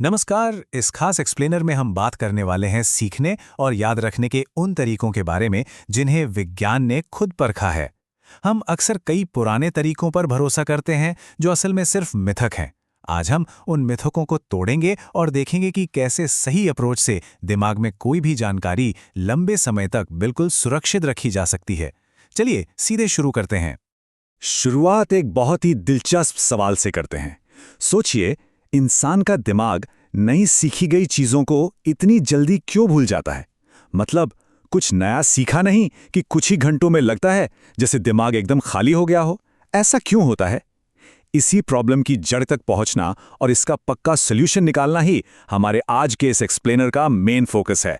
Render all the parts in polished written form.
नमस्कार। इस खास एक्सप्लेनर में हम बात करने वाले हैं सीखने और याद रखने के उन तरीकों के बारे में जिन्हें विज्ञान ने खुद परखा है। हम अक्सर कई पुराने तरीकों पर भरोसा करते हैं जो असल में सिर्फ मिथक हैं। आज हम उन मिथकों को तोड़ेंगे और देखेंगे कि कैसे सही अप्रोच से दिमाग में कोई भी जानकारी लंबे समय तक बिल्कुल सुरक्षित रखी जा सकती है। चलिए सीधे शुरू करते हैं। शुरुआत एक बहुत ही दिलचस्प सवाल से करते हैं। सोचिए, इंसान का दिमाग नई सीखी गई चीजों को इतनी जल्दी क्यों भूल जाता है? मतलब कुछ नया सीखा नहीं कि कुछ ही घंटों में लगता है जैसे दिमाग एकदम खाली हो गया हो। ऐसा क्यों होता है? इसी प्रॉब्लम की जड़ तक पहुंचना और इसका पक्का सॉल्यूशन निकालना ही हमारे आज के इस एक्सप्लेनर का मेन फोकस है।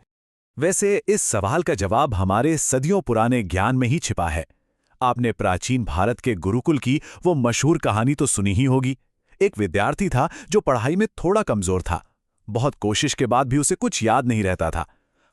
वैसे इस सवाल का जवाब हमारे सदियों पुराने ज्ञान में ही छिपा है। आपने प्राचीन भारत के गुरुकुल की वो मशहूर कहानी तो सुनी ही होगी। एक विद्यार्थी था जो पढ़ाई में थोड़ा कमजोर था। बहुत कोशिश के बाद भी उसे कुछ याद नहीं रहता था।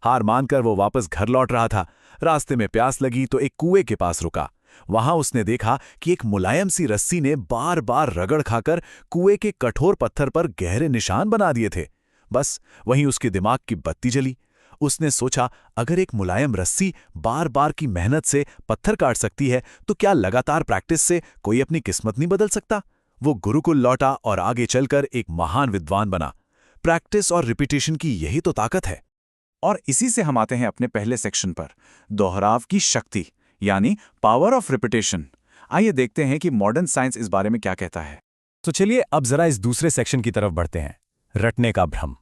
हार मानकर वो वापस घर लौट रहा था। रास्ते में प्यास लगी तो एक कुएं के पास रुका। वहां उसने देखा कि एक मुलायम सी रस्सी ने बार बार रगड़ खाकर कुएं के कठोर पत्थर पर गहरे निशान बना दिए थे। बस वहीं उसके दिमाग की बत्ती जली। उसने सोचा, अगर एक मुलायम रस्सी बार बार की मेहनत से पत्थर काट सकती है तो क्या लगातार प्रैक्टिस से कोई अपनी किस्मत नहीं बदल सकता? वो गुरुकुल लौटा और आगे चलकर एक महान विद्वान बना। प्रैक्टिस और रिपीटिशन की यही तो ताकत है। और इसी से हम आते हैं अपने पहले सेक्शन पर, दोहराव की शक्ति यानी पावर ऑफ रिपीटेशन। आइए देखते हैं कि मॉडर्न साइंस इस बारे में क्या कहता है। तो चलिए अब जरा इस दूसरे सेक्शन की तरफ बढ़ते हैं, रटने का भ्रम।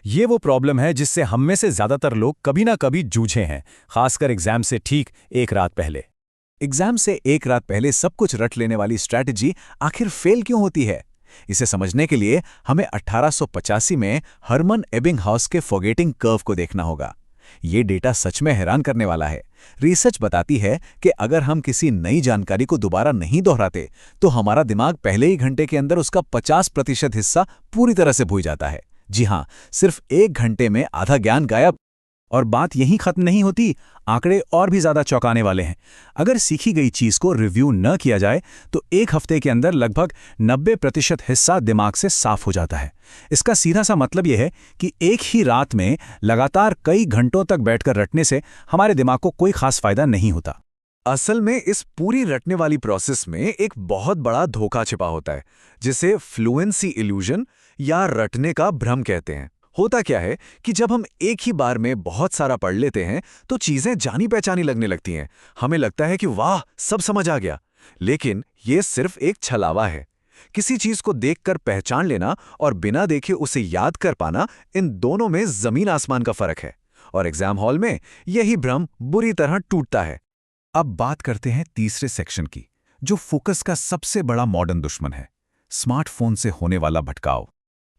ये वो प्रॉब्लम है जिससे हम में से ज्यादातर लोग कभी ना कभी जूझे हैं, खासकर एग्जाम से ठीक एक रात पहले। एग्जाम से एक रात पहले सब कुछ रट लेने वाली स्ट्रैटेजी आखिर फेल क्यों होती है? इसे समझने के लिए हमें 1885 में हरमन एबिंगहाउस के फॉरगेटिंग कर्व को देखना होगा। ये डेटा सच में हैरान करने वाला है। रिसर्च बताती है कि अगर हम किसी नई जानकारी को दोबारा नहीं दोहराते तो हमारा दिमाग पहले ही घंटे के अंदर उसका 50% हिस्सा पूरी तरह से भूल जाता है। जी हां, सिर्फ एक घंटे में आधा ज्ञान गायब। और बात यहीं खत्म नहीं होती, आंकड़े और भी ज्यादा चौंकाने वाले हैं। अगर सीखी गई चीज को रिव्यू न किया जाए तो एक हफ्ते के अंदर लगभग 90% हिस्सा दिमाग से साफ हो जाता है। इसका सीधा सा मतलब यह है कि एक ही रात में लगातार कई घंटों तक बैठकर रटने से हमारे दिमाग को कोई खास फायदा नहीं होता। असल में इस पूरी रटने वाली प्रोसेस में एक बहुत बड़ा धोखा छिपा होता है, जिसे फ्लुएंसी इल्यूजन या रटने का भ्रम कहते हैं। होता क्या है कि जब हम एक ही बार में बहुत सारा पढ़ लेते हैं तो चीजें जानी पहचानी लगने लगती हैं। हमें लगता है कि वाह, सब समझ आ गया। लेकिन ये सिर्फ एक छलावा है। किसी चीज को देखकर पहचान लेना और बिना देखे उसे याद कर पाना, इन दोनों में जमीन आसमान का फर्क है। और एग्जाम हॉल में यही भ्रम बुरी तरह टूटता है। अब बात करते हैं तीसरे सेक्शन की, जो फोकस का सबसे बड़ा मॉडर्न दुश्मन है, स्मार्टफोन से होने वाला भटकाव।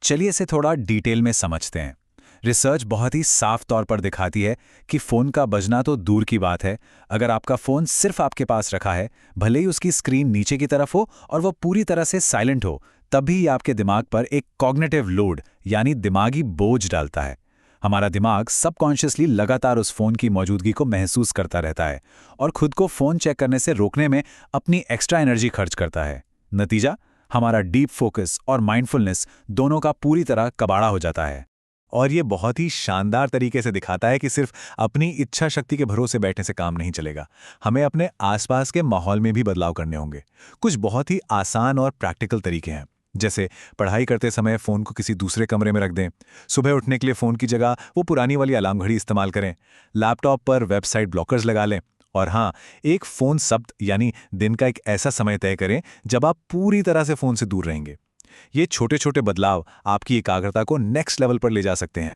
चलिए इसे थोड़ा डिटेल में समझते हैं। रिसर्च बहुत ही साफ तौर पर दिखाती है कि फ़ोन का बजना तो दूर की बात है, अगर आपका फ़ोन सिर्फ आपके पास रखा है, भले ही उसकी स्क्रीन नीचे की तरफ हो और वह पूरी तरह से साइलेंट हो, तब भी आपके दिमाग पर एक कॉग्निटिव लोड यानी दिमागी बोझ डालता है। हमारा दिमाग सबकॉन्शियसली लगातार उस फ़ोन की मौजूदगी को महसूस करता रहता है और खुद को फ़ोन चेक करने से रोकने में अपनी एक्स्ट्रा एनर्जी खर्च करता है। नतीजा, हमारा डीप फोकस और माइंडफुलनेस दोनों का पूरी तरह कबाड़ा हो जाता है। और ये बहुत ही शानदार तरीके से दिखाता है कि सिर्फ अपनी इच्छा शक्ति के भरोसे बैठने से काम नहीं चलेगा। हमें अपने आसपास के माहौल में भी बदलाव करने होंगे। कुछ बहुत ही आसान और प्रैक्टिकल तरीके हैं, जैसे पढ़ाई करते समय फ़ोन को किसी दूसरे कमरे में रख दें। सुबह उठने के लिए फ़ोन की जगह वो पुरानी वाली अलार्म घड़ी इस्तेमाल करें। लैपटॉप पर वेबसाइट ब्लॉकर्स लगा लें। और हाँ, एक फ़ोन शब्द यानी दिन का एक ऐसा समय तय करें जब आप पूरी तरह से फ़ोन से दूर रहेंगे। ये छोटे छोटे बदलाव आपकी एकाग्रता को नेक्स्ट लेवल पर ले जा सकते हैं।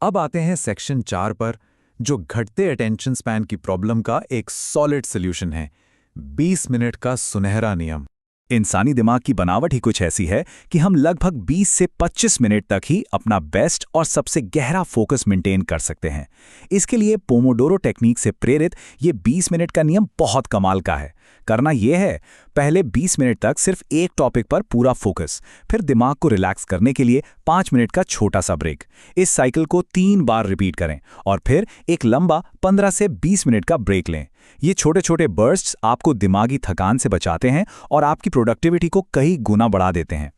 अब आते हैं सेक्शन 4 पर, जो घटते अटेंशन स्पैन की प्रॉब्लम का एक सॉलिड सॉल्यूशन है, 20 मिनट का सुनहरा नियम। इंसानी दिमाग की बनावट ही कुछ ऐसी है कि हम लगभग 20 से 25 मिनट तक ही अपना बेस्ट और सबसे गहरा फोकस मेंटेन कर सकते हैं। इसके लिए पोमोडोरो टेक्निक से प्रेरित ये 20 मिनट का नियम बहुत कमाल का है। करना यह है, पहले 20 मिनट तक सिर्फ एक टॉपिक पर पूरा फोकस, फिर दिमाग को रिलैक्स करने के लिए 5 मिनट का छोटा सा ब्रेक। इस साइकिल को 3 बार रिपीट करें और फिर एक लंबा 15 से 20 मिनट का ब्रेक लें। ये छोटे छोटे बर्स्ट्स आपको दिमागी थकान से बचाते हैं और आपकी प्रोडक्टिविटी को कई गुना बढ़ा देते हैं।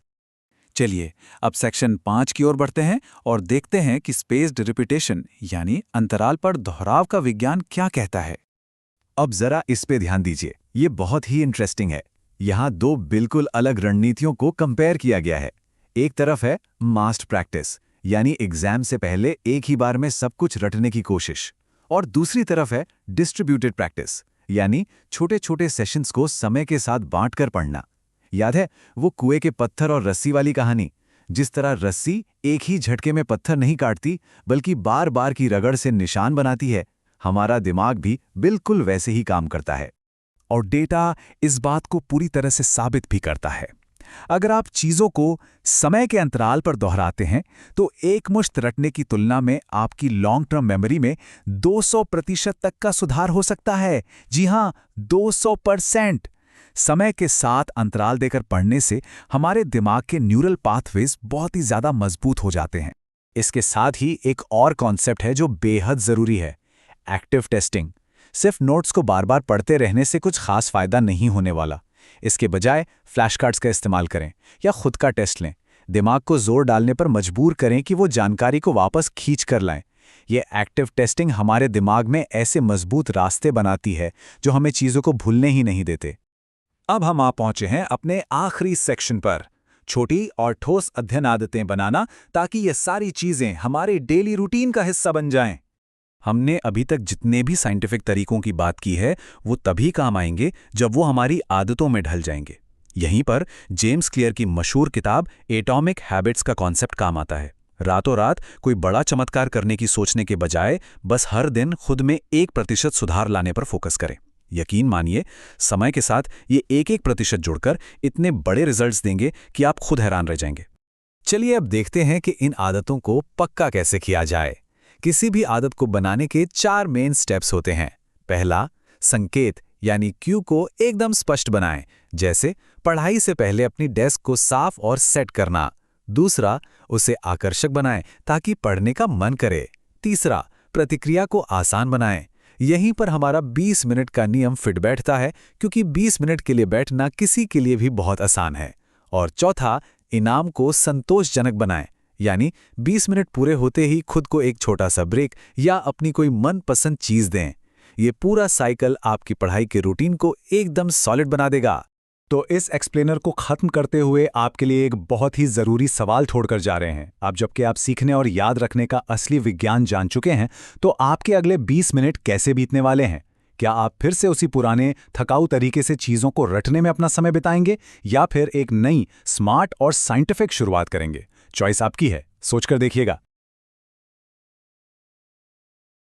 चलिए अब सेक्शन 5 की ओर बढ़ते हैं और देखते हैं कि स्पेस्ड रिपीटेशन यानी अंतराल पर दोहराव का विज्ञान क्या कहता है। अब जरा इस पे ध्यान दीजिए, ये बहुत ही इंटरेस्टिंग है। यहाँ दो बिल्कुल अलग रणनीतियों को कंपेयर किया गया है। एक तरफ है मास्ड प्रैक्टिस, यानी एग्जाम से पहले एक ही बार में सब कुछ रटने की कोशिश, और दूसरी तरफ है डिस्ट्रीब्यूटेड प्रैक्टिस, यानी छोटे छोटे सेशंस को समय के साथ बांटकर पढ़ना। याद है वो कुएं के पत्थर और रस्सी वाली कहानी? जिस तरह रस्सी एक ही झटके में पत्थर नहीं काटती बल्कि बार बार की रगड़ से निशान बनाती है, हमारा दिमाग भी बिल्कुल वैसे ही काम करता है। और डेटा इस बात को पूरी तरह से साबित भी करता है। अगर आप चीजों को समय के अंतराल पर दोहराते हैं तो एकमुश्त रटने की तुलना में आपकी लॉन्ग टर्म मेमोरी में 200% तक का सुधार हो सकता है। जी हां, 200%। समय के साथ अंतराल देकर पढ़ने से हमारे दिमाग के न्यूरल पाथवेज बहुत ही ज्यादा मजबूत हो जाते हैं। इसके साथ ही एक और कॉन्सेप्ट है जो बेहद जरूरी है, एक्टिव टेस्टिंग। सिर्फ नोट्स को बार बार पढ़ते रहने से कुछ खास फायदा नहीं होने वाला। इसके बजाय फ्लैश कार्ड्स का इस्तेमाल करें या खुद का टेस्ट लें। दिमाग को जोर डालने पर मजबूर करें कि वो जानकारी को वापस खींच कर लाएं। ये एक्टिव टेस्टिंग हमारे दिमाग में ऐसे मजबूत रास्ते बनाती है जो हमें चीज़ों को भूलने ही नहीं देते। अब हम आ पहुंचे हैं अपने आखिरी सेक्शन पर, छोटी और ठोस अध्ययन आदतें बनाना ताकि ये सारी चीज़ें हमारे डेली रूटीन का हिस्सा बन जाएं। हमने अभी तक जितने भी साइंटिफिक तरीकों की बात की है वो तभी काम आएंगे जब वो हमारी आदतों में ढल जाएंगे। यहीं पर जेम्स क्लियर की मशहूर किताब एटॉमिक हैबिट्स का कॉन्सेप्ट काम आता है। रातों रात कोई बड़ा चमत्कार करने की सोचने के बजाय बस हर दिन खुद में 1% सुधार लाने पर फोकस करें। यकीन मानिए, समय के साथ ये 1% जुड़कर इतने बड़े रिजल्ट्स देंगे कि आप खुद हैरान रह जाएंगे। चलिए अब देखते हैं कि इन आदतों को पक्का कैसे किया जाए। किसी भी आदत को बनाने के 4 मेन स्टेप्स होते हैं। पहला, संकेत यानी क्यू को एकदम स्पष्ट बनाएं, जैसे पढ़ाई से पहले अपनी डेस्क को साफ और सेट करना। दूसरा, उसे आकर्षक बनाएं ताकि पढ़ने का मन करे। तीसरा, प्रतिक्रिया को आसान बनाएं। यहीं पर हमारा 20 मिनट का नियम फिट बैठता है, क्योंकि 20 मिनट के लिए बैठना किसी के लिए भी बहुत आसान है। और चौथा, इनाम को संतोषजनक बनाएं, यानी 20 मिनट पूरे होते ही खुद को एक छोटा सा ब्रेक या अपनी कोई मनपसंद चीज दें। ये पूरा साइकिल आपकी पढ़ाई के रूटीन को एकदम सॉलिड बना देगा। तो इस एक्सप्लेनर को खत्म करते हुए आपके लिए एक बहुत ही जरूरी सवाल छोड़कर जा रहे हैं। अब जबकि आप सीखने और याद रखने का असली विज्ञान जान चुके हैं, तो आपके अगले 20 मिनट कैसे बीतने वाले हैं? क्या आप फिर से उसी पुराने थकाऊ तरीके से चीजों को रटने में अपना समय बिताएंगे, या फिर एक नई स्मार्ट और साइंटिफिक शुरुआत करेंगे? चॉइस आपकी है, सोचकर देखिएगा।